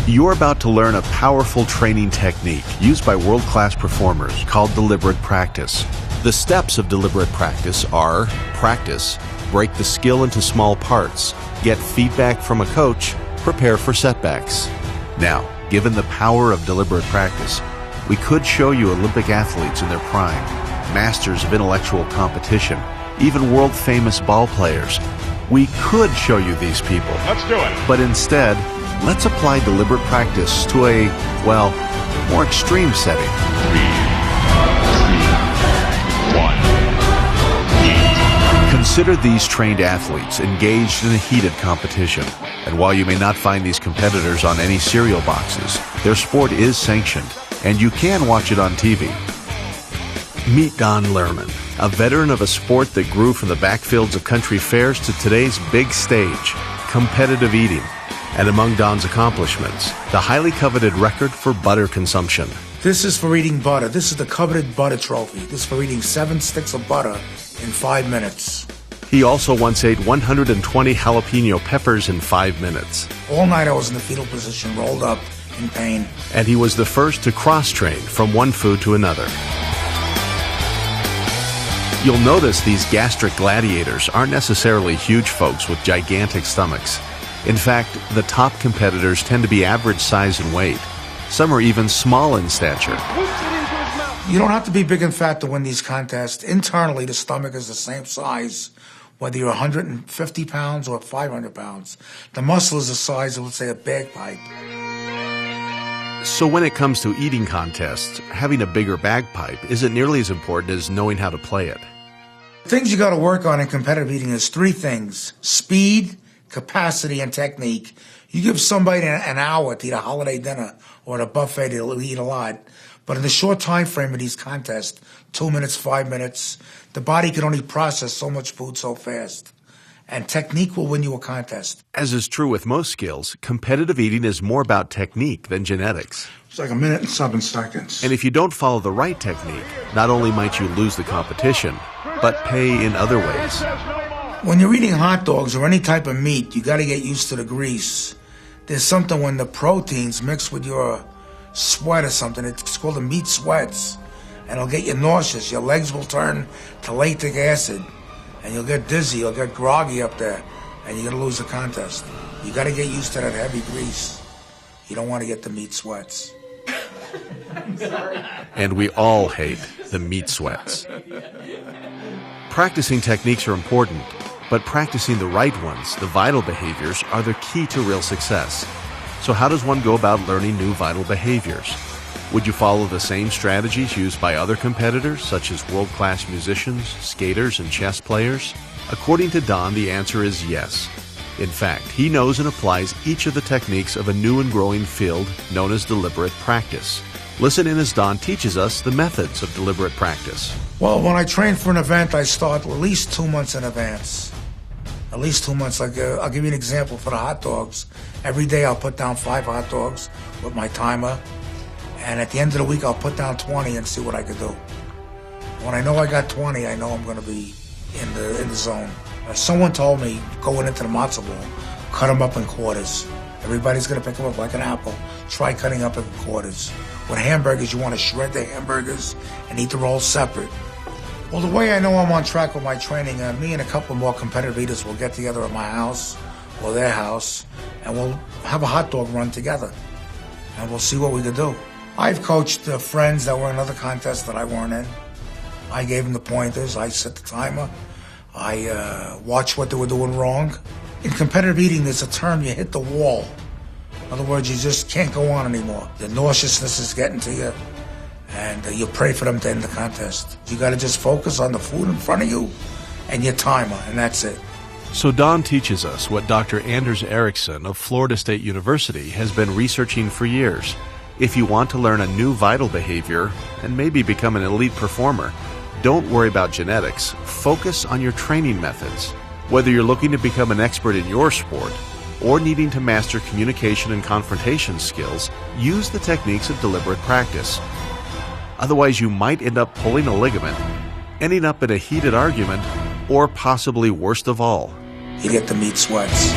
You're about to learn a powerful training technique used by world-class performers called deliberate practice. The steps of deliberate practice are practice, break the skill into small parts, get feedback from a coach, prepare for setbacks. Now, given the power of deliberate practice, we could show you Olympic athletes in their prime, masters of intellectual competition, even world-famous ball players. We could show you these people. Let's do it. But instead, let's apply deliberate practice to a, well, more extreme setting. 3, 2, 1, eat. Consider these trained athletes engaged in a heated competition. And while you may not find these competitors on any cereal boxes, their sport is sanctioned, and you can watch it on TV. Meet Don Lerman, a veteran of a sport that grew from the backfields of country fairs to today's big stage, competitive eating. And among Don's accomplishments, the highly coveted record for butter consumption. This is for eating butter. This is the coveted butter trophy. This is for eating 7 sticks of butter in 5 minutes. He also once ate 120 jalapeno peppers in 5 minutes. All night I was in the fetal position, rolled up in pain. And he was the first to cross-train from one food to another. You'll notice these gastric gladiators aren't necessarily huge folks with gigantic stomachs. In fact, the top competitors tend to be average size and weight. Some are even small in stature. You don't have to be big and fat to win these contests. Internally, the stomach is the same size, whether you're 150 pounds or 500 pounds. The muscle is the size of, let's say, a bagpipe. So when it comes to eating contests, having a bigger bagpipe isn't nearly as important as knowing how to play it. Things you got to work on in competitive eating is 3 things: speed, capacity, and technique. You give somebody an hour to eat a holiday dinner or at a buffet, they'll eat a lot. But in the short time frame of these contests, 2 minutes, 5 minutes, the body can only process so much food so fast. And technique will win you a contest. As is true with most skills, competitive eating is more about technique than genetics. It's like 1 minute and 7 seconds. And if you don't follow the right technique, not only might you lose the competition, but pay in other ways. When you're eating hot dogs or any type of meat, you got to get used to the grease. There's something when the proteins mix with your sweat or something, it's called the meat sweats, and it'll get you nauseous. Your legs will turn to lactic acid, and you'll get dizzy, you'll get groggy up there, and you're going to lose the contest. You got to get used to that heavy grease. You don't want to get the meat sweats. And we all hate the meat sweats. Practicing techniques are important, but practicing the right ones, the vital behaviors, are the key to real success. So how does one go about learning new vital behaviors? Would you follow the same strategies used by other competitors, such as world-class musicians, skaters, and chess players? According to Don, the answer is yes. In fact, he knows and applies each of the techniques of a new and growing field known as deliberate practice. Listen in as Don teaches us the methods of deliberate practice. Well, when I train for an event, I start at least 2 months in advance. At least 2 months. Like I'll give you an example for the hot dogs. Every day I'll put down 5 hot dogs with my timer. And at the end of the week, I'll put down 20 and see what I can do. When I know I got 20, I know I'm going to be in the zone. Someone told me, going into the matzo ball, cut them up in quarters. Everybody's going to pick them up like an apple. Try cutting up in quarters. With hamburgers, you want to shred the hamburgers and eat the rolls separate. Well, the way I know I'm on track with my training, me and a couple more competitive eaters will get together at my house or their house, and we'll have a hot dog run together, and we'll see what we can do. I've coached friends that were in other contests that I weren't in. I gave them the pointers. I set the timer. I watched what they were doing wrong. In competitive eating, there's a term, you hit the wall. In other words, you just can't go on anymore. The nauseousness is getting to you, and you pray for them to end the contest. You got to just focus on the food in front of you and your timer, and that's it. So Don teaches us what Dr. Anders Ericsson of Florida State University has been researching for years. If you want to learn a new vital behavior and maybe become an elite performer, don't worry about genetics. Focus on your training methods. Whether you're looking to become an expert in your sport or needing to master communication and confrontation skills, use the techniques of deliberate practice. Otherwise, you might end up pulling a ligament, ending up in a heated argument, or possibly worst of all, you get the meat sweats.